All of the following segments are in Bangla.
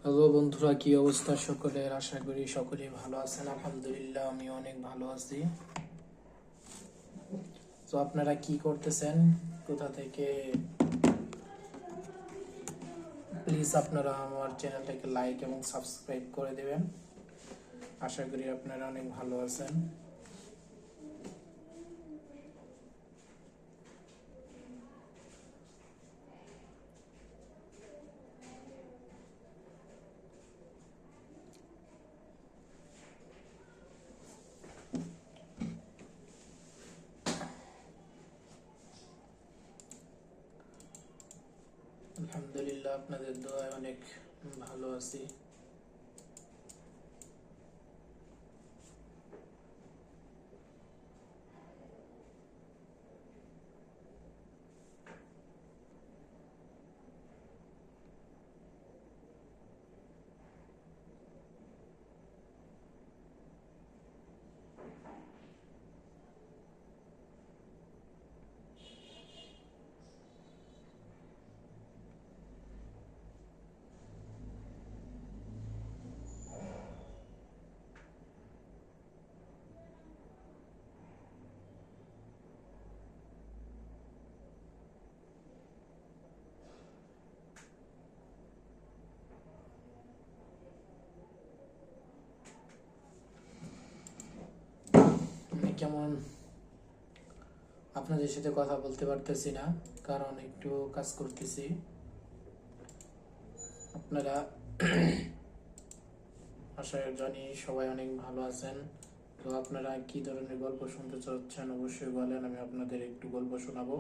হ্যালো বন্ধুরা, কি অবস্থা সকলের? আশা করি সকলেই ভালো আছেন। আলহামদুলিল্লাহ, আমি অনেক ভালো আছি। তো আপনারা কি করতেছেন, কোথা থেকে? প্লিজ আপনারা আমার চ্যানেলটাকে লাইক এবং সাবস্ক্রাইব করে দেবেন। আশা করি আপনারা অনেক ভালো আছেন। আলহামদুলিল্লাহ, আপনাদের দোয়ায় অনেক ভালো আছি। আমি কেমন আপনাদের সাথে কথা বলতে পারতেছি না, কারণ একটু কাজ করতেছি। আপনারা আশা জানি সবাই অনেক ভালো আছেন। তো আপনারা কি ধরনের গল্প শুনতে চাচ্ছেন অবশ্যই বলেন, আমি আপনাদের একটু গল্প শোনাবো।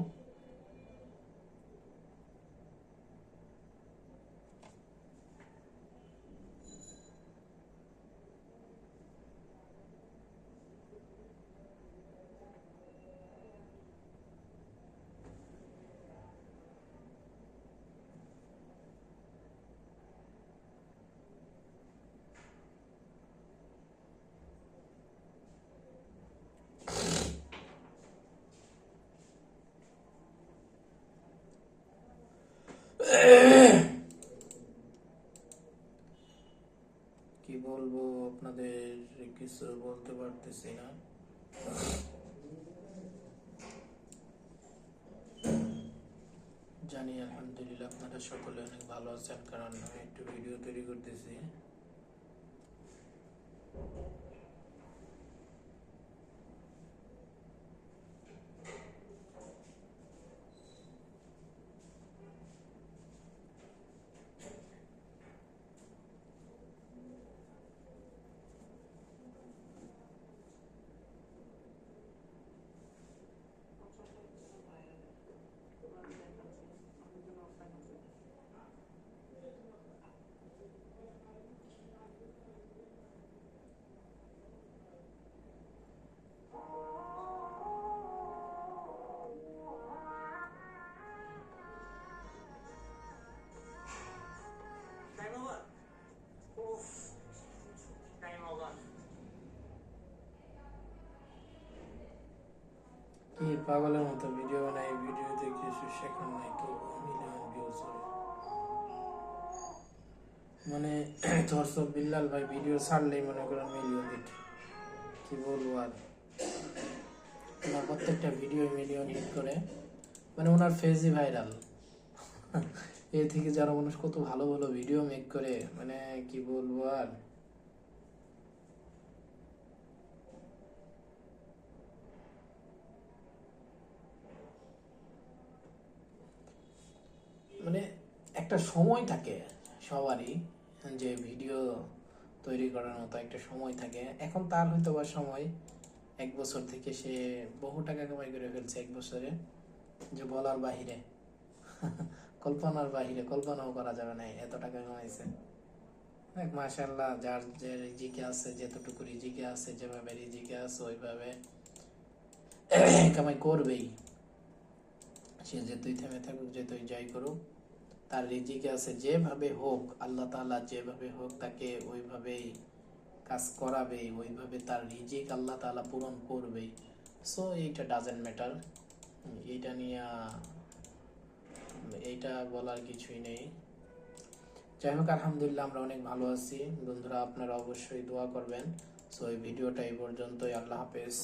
কি বলবো আপনাদের, কিছু বলতে পারতেছি না। জানি আলহামদুলিল্লাহ আপনারা সকলে অনেক ভালো আছেন, কারণ আমি একটু ভিডিও তৈরি করতেছি। কি পাগলের মতো ভিডিও বানাই, ভিডিওতে কিছু শেখার নাই, তো মিলিয়ন ভিউজ হয়। মানে ধর্ষক বিল্লাল ভাই ভিডিও ছাড়লেই মনে করেন মিলিয়ন হিট। কি বলবো আর, ওনার প্রত্যেকটা ভিডিও মিলিয়ন হিট করে, মানে ওনার ফেসই ভাইরাল। এর থেকে যারা মানুষ কত ভালো ভালো ভিডিও মেক করে, মানে কি বলবো আর। মানে একটা সময় থাকে সবারই, যে ভিডিও তৈরি করার মতো একটা সময় থাকে। এখন তার হয়তো বা সময়, 1 বছর থেকে সে বহু টাকা কামাই করে ফেলছে 1 বছরে, যে বলার বাহিরে। কল্পনার বাহিরে, কল্পনাও করা যাবে না এত টাকা কামাইছে। মাশাআল্লাহ, যার যে রিজিকে আছে, যেতটুকু রিজিকে আছে, যেভাবে রিজিকে আছে ওইভাবে কামাই করবেই। সে যেতুই থেমে থাকুক, যেতুই যাই করুক, তার রিজিকে আছে। যেভাবে হোক আল্লাহ তাআলা যেভাবে হোক তাকে ওইভাবেই কাজ করাবেই, ওইভাবে তার রিজিক আল্লাহ তাআলা পূরণ করবেই। সো এইটা ডাজেন্ট ম্যাটার, এইটা নিয়ে এইটা বলার কিছুই নেই। যাই হোক, আলহামদুলিল্লাহ আমরা অনেক ভালো আছি বন্ধুরা, আপনারা অবশ্যই দোয়া করবেন। সো এই ভিডিওটা এই পর্যন্তই, আল্লাহ হাফেজ।